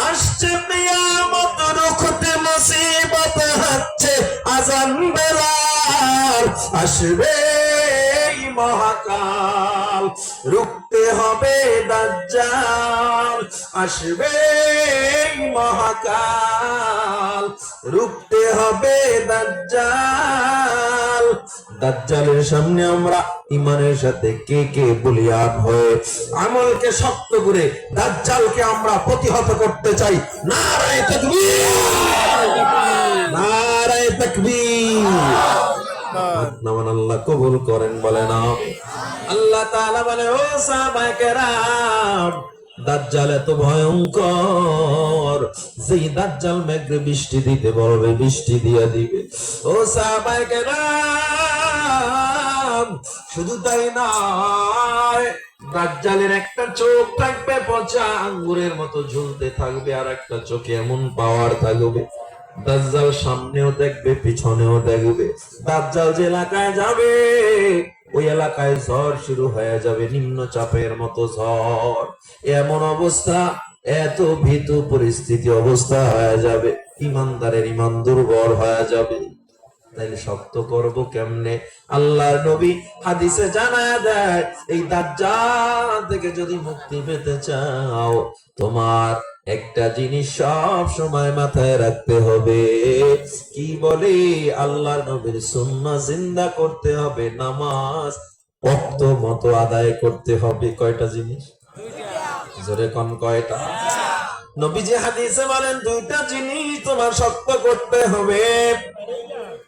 আসছে কিয়ামত রুখতে মুসিবত হচ্ছে আজান বেলাল আসবে মহাকাল রুখতে হবে দাজ্জাল আসবে মহাকাল রুখতে হবে দাজ্জাল দাজ্জালের সামনে আমরা ইমানের সাথে কে কে বলিয়ান হয়ে আমলকে শক্ত করে দাজ্জালকে আমরা প্রতিহত করতে চাই নারায়ে তাকবীর নারায়ে তাকবীর নামান আল্লাহ কবুল করেন বলেন আল্লাহ তাআলা বলে ও সাহাবায়ে কেরাম দাজ্জাল এত ভয়ঙ্কর যেই দাজ্জাল মেঘে বৃষ্টি দিতে বলবে বৃষ্টি দিয়ে দিবে ও সাহাবায়ে কেরাম শুধু তাই নয় দাজ্জালের একটা চোখ থাকবে পচা আঙ্গুরের মতো ঝুলতে থাকবে আর একটা চোখে এমন পাওয়ার থাকবে দাজ্জাল সামনেও দেখবে পিছনেও দেখবে দাজ্জাল যে এলাকায় যাবে ওই এলাকায় ঝড় শুরু হয়ে যাবে নিম্নচাপের মতো ঝড় এমন অবস্থা এত ভীতু পরিস্থিতি অবস্থা হয়ে যাবে ইমানদারের ইমান দুর্বল হয়ে যাবে তাইলে শক্ত করব কেমনে আল্লাহর নবী হাদিসে জানায় দেয় এই দাজ্জাল থেকে যদি মুক্তি পেতে চাও তোমার একটা জিনিস সব সময় মাথায় রাখতে হবে কি বলে আল্লাহর নবীর সুন্নাহ জিন্দা করতে হবে নামাজ ওয়াক্ত মতো আদায় করতে হবে কয়টা জিনিস জোরে কোন কয়টা নবীজি হাদিসে বলেন দুইটা জিনিস তোমার শক্ত করতে হবে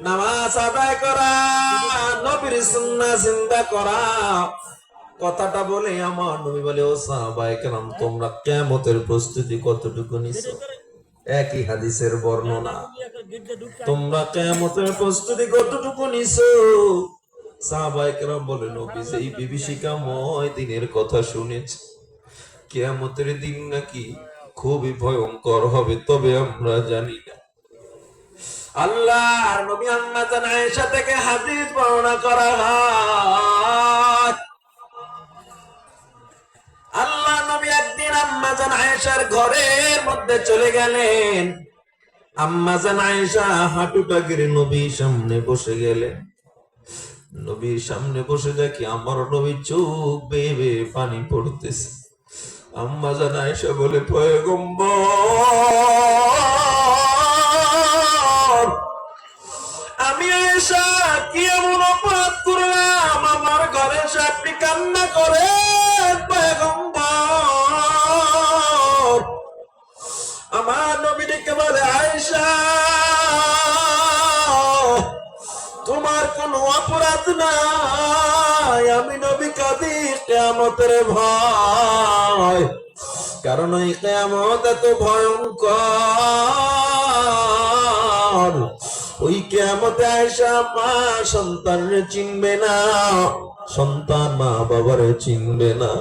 নামাজ আদায় করা নবীর সুন্নাহ জিন্দা করা কথাটা বলে আমার নবী বলে ও সাহাবায়ে কেরাম তোমরা কিয়ামতের প্রস্তুতি কতটুকু নিছো একই হাদিসের বর্ণনা তোমরা কিয়ামতের প্রস্তুতি কতটুকু নিছো সাহাবায়ে কেরাম বলে নবী এই বিভীষিকাময় দিনের কথা শুনেছি কিয়ামতের দিন নাকি খুবই ভয়ঙ্কর হবে তবে আমরা জানি না আল্লাহর নবী আম্মা জান আয়েশা থেকে হাদিস বর্ণনা করা হয় আল্লাহ নবী একদিন আম্মা জান আয়েশার ঘরের মধ্যে চলে গেলেন আম্মা জান আয়েশা হাঁটুটা গেড়ে নবীর সামনে বসে গেলেন নবীর সামনে বসে দেখি আমার নবীর চোখ বেয়ে বেয়ে পানি পড়তেছে আম্মা জান আয়েশা বলে পয়গম্বর আমি আয়েশা কি এমন অপরাধ করলাম আমার ঘরে এসে আপনি কান্না করেন পয়গম্বর আমার নবী ডেকে বলে আয়েশা তোমার কোনো অপরাধ নাই আমি নবী কাঁদি কিয়ামতের ভয় কারণ এই কিয়ামত এত ভয়ঙ্কর ওই কিয়ামতে আয়েশা মা সন্তানরে চিনবে না সন্তান মা বাবারে চিনবে না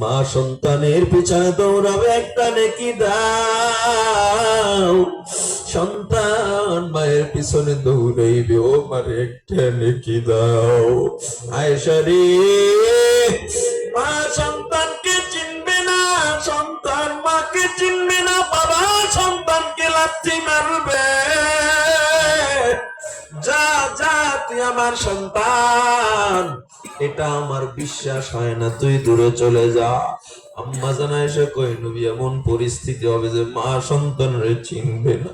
মা সন্তানের পিছনে দৌড়াবে একটা নেকি দাও সন্তান মায়ের পিছনে দৌড়াইবে ও মারে একটা নেকি দাও আয়েশা রে মা সন্তানকে চিনবে না সন্তান মাকে চিনবে না বাবা সন্তানকে লাথি মারবে যা যা তুই আমার সন্তান এটা আমার বিশ্বাস হয় না তুই দূরে চলে যা আম্মা জান আয়েশা কয় নবী এমন পরিস্থিতি হবে যে মা সন্তানরে চিনবে না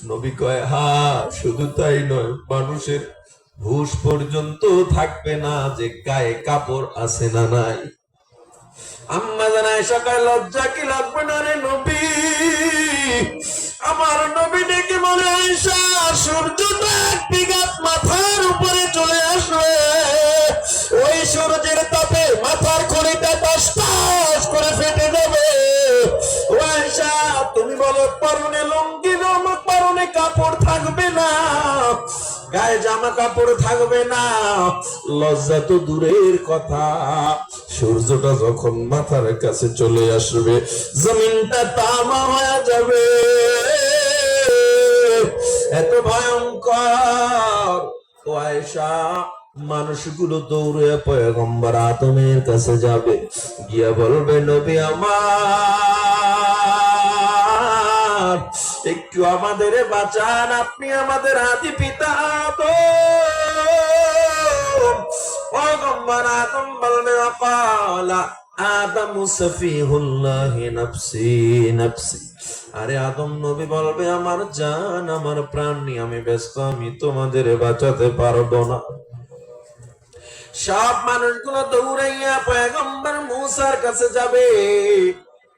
নবী কয় হ্যাঁ শুধু তাই নয় মানুষের হুঁশ পর্যন্ত থাকবে না যে গায়ে কাপড় আছে না নাই আম্মা জান আয়েশা কয় লজ্জা কি লাগবে না রে নবী আমার নবী ডেকে বলে আয়েশা সূর্যটা এক বিঘাত মাথার উপরে চলে আসবে ওই সূর্যের তাপে মাথার খড়িটা টস টস করে ফেটে যাবে আয়েশা তুমি বলো পরনে লুঙ্গি আমার পরনে কাপড় থাকবে না গায়ে জামা কাপড় থাকবে না লজ্জা তো দূরের কথা সূর্যটা যখন মাথার কাছে চলে আসবে জমিনটা তামা হয়ে যাবে এত ভয়ঙ্কর আয়েশা মানুষগুলো দৌড়ে পয়গম্বর আদমের কাছে যাবে গিয়া বলবে নবী আমার একটু আমাদের বাঁচান, আপনি আমাদের আদি পিতা পয়গম্বর আদম বলবে ওয়াকালা আদমু সফিহুল্লাহি নাফসি নাফসি। আরে আদম নবী বলবে আমার জান আমার প্রাণ নিয়ে আমি ব্যস্ত, আমি তোমাদের বাঁচাতে পারবো না। সব মানুষগুলো দৌড়াইয়া পয়গম্বর মূসার কাছে যাবে।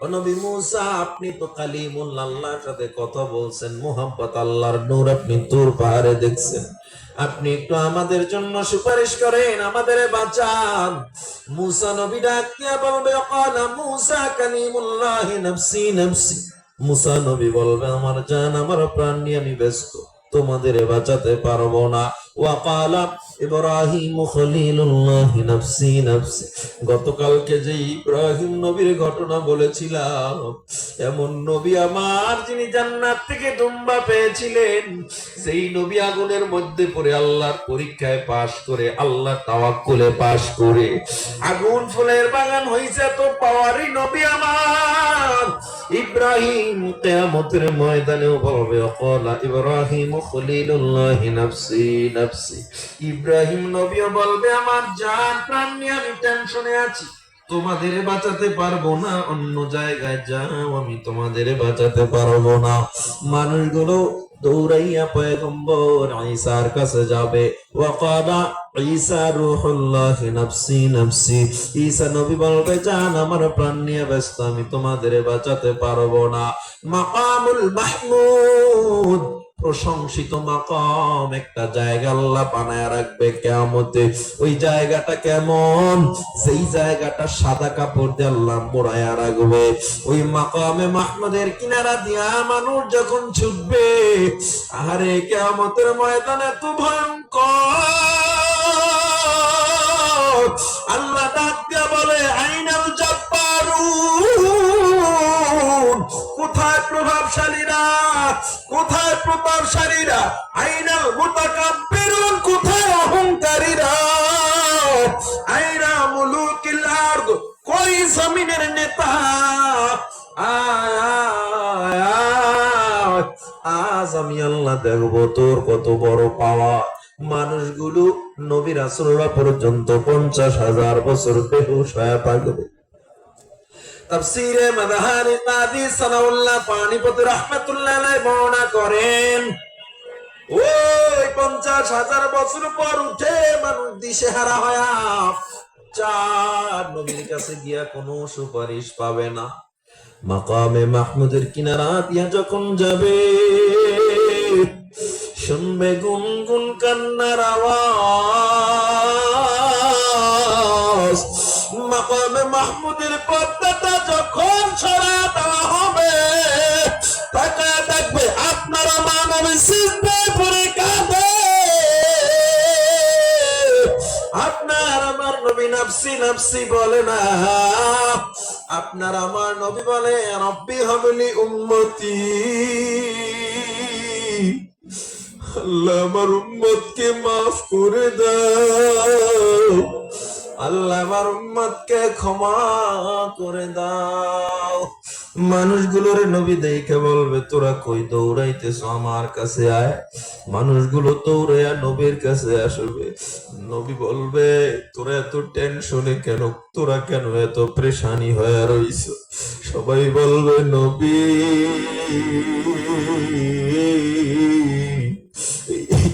ও নবী মূসা, আপনি তো কালিমুল্লাহ, আল্লাহর সাথে কথা বলছেন, মুহাব্বত আল্লাহর নূর আপনি তুর পাহাড়ে দেখছেন, আপনি একটু আমাদের জন্য সুপারিশ করেন, আমাদের বাঁচান। মূসা নবী ডাক দিয়া বলবে ক্বালা মূসা কালিমুল্লাহি নাফসি নাফসি। মূসা নবী বলবে আমার জান আমার প্রাণ নিয়ে আমি ব্যস্ত, তোমাদের বাঁচাতে পারবো না। ওয়াকালা ইব্রাহিম খলিলুল্লাহি নাফসি নাফসি। গতকালকে যে ইব্রাহিম নবীর ঘটনা বলেছিলাম, এমন নবী আমার যিনি জান্নাত থেকে দুম্বা পেয়েছিলেন, সেই নবী আগুনের মধ্যে পড়ে আল্লাহর পরীক্ষায় পাশ করে, আল্লাহ তাওয়াক্কুলে পাশ করে আগুন ফুলের বাগান হইছে, তো পাওয়ারই নবী আমার ইব্রাহিম কিয়ামতের ময়দানেও বলবে ক্বালা ইব্রাহিম খলিলুল্লাহি নাফসি নাফসি। ইব্রাহিম নবীও বলবে আমার জান প্রাণ নিয়ে আমি টেনশনে আছি, তোমাদের বাঁচাতে পারবো না, অন্য জায়গায় যাও, আমি তোমাদের বাঁচাতে পারবো না। মানুষগুলো দৌড়াইয়া পয়গম্বর ঈসার কাছে যাবে। ওয়াকালা ঈসা রূহুল্লাহি নাফসি নাফসি। ঈসা নবী বলবে জান আমার প্রাণ নিয়ে ব্যস্ত, আমি তোমাদের বাঁচাতে পারবো না। মাকামুল মাহমুদ, প্রশংসিত মাকাম, একটা জায়গা আল্লাহ বানায় রাখবে কিয়ামতে। ওই জায়গাটা কেমন? সেই জায়গাটা সাদা কাপড় দিয়ে আল্লাহ মোড়ায়া রাখবে। ওই মাকামে মাহমুদের কিনারা দিয়া মানুষ যখন ছুটবে, আরে কিয়ামতের ময়দানে এত ভয়ঙ্কর, আল্লাহ ডাক দিয়া বলে আইনাল জাব্বারুন, কোথায় প্রভাবশালীরা, কোথায় প্রতাপশালীরা, আইনাল মুতাকাব্বিরুন, কোথায় অহংকারীরা, আইনা মুলুকিল আরদ, কই জমিনের নেতা, আজ আমি আল্লাহ দেখবো তোর কত বড় পাওয়া। মানুষগুলো নবী রাসূলুল্লাহ পর্যন্ত 50,000 বছর বেহুশ হয়ে থাকবে। তাফসীরে মাদাহারি কাদি সানাউল্লাহ পানিপতি রাহমাতুল্লাহ আলাইহি বর্ণনা করেন, ওই 50,000 বছর পর উঠে মানুষ দিশেহারা হয়া চার নবীর কাছে গিয়া কোনো সুপারিশ পাবে না। মাকামে মাহমুদের কিনারা দিয়া যখন যাবে, শুনবে গুনগুন কান্নার আওয়াজ। মাকামে মাহমুদের পর্দাটা যখন ছড়া দেওয়া হবে, তাকায় দেখবে আপনারা মানব সিজদায় পড়ে কাঁদে। আপনার আমার নবী নাফসি নাফসি বলে না, আপনার আমার নবী বলে রব্বি হাবলি উম্মতি, আল্লাহ আমার উম্মতকে মাফ করে দাও, আল্লাহ আমার উম্মতকে ক্ষমা করে দাও। মানুষগুলোর নবী দেখে বলবে তোরা কই দৌড়াইতেছ, আমার কাছে আয়। মানুষগুলো দৌড়াইয়া নবীর কাছে আসবে। নবী বলবে তোরা এত টেনশনে কেন, তোরা কেন এত পরেশানি হয়ে রইছ? সবাই বলবে নবী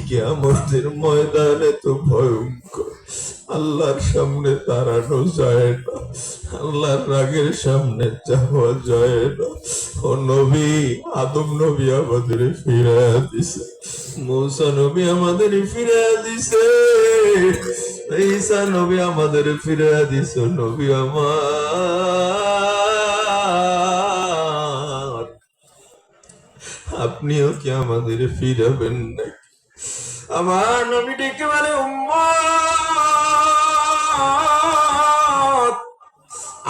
কিয়ামতের ময়দানে তো ভয়ঙ্কর, আল্লাহর সামনে দাঁড়ানো যায় না, আল্লাহর রাগের সামনে যাওয়া যায় না। ও নবী, আদম নবী আমাদের ফিরাইয়া দিছে, মূসা নবী আমাদের ফিরাইয়া দিছে, ঈসা নবী আমাদের ফিরাইয়া দিছে। নবী আমার, আপনিও কি আমাদের ফিরাবেন নাকি? আমার নবী ডেকে বলে উম্মত,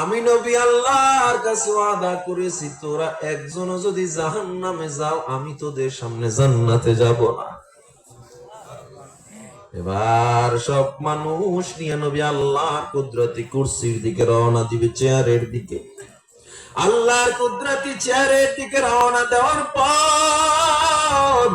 আমি নবী আল্লাহর কাছে ওয়াদা করেছি তোরা একজনও যদি জাহান্নামে যাও, আমি তোদের সামনে জান্নাতে যাব না। এবার সব মানুষ নিয়ে নবী আল্লাহর কুদরতি কুরসির দিকে রওনা দিবে, চেয়ারের দিকে। আল্লাহর কুদরতি চেহারের দিকে রওনা দেওয়ার পর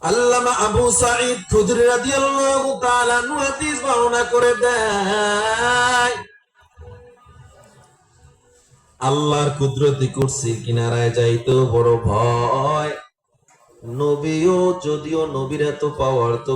আল্লামা আবু সাঈদ খুদরি রাদিয়াল্লাহু তাআলা আনহু হাদিস বর্ণনা করে দেয়, আল্লাহর কুদরতি কুরসির কিনারায় যাইতো বড় ভয়। নবীও যদিও নবীর এত পাওয়ার তো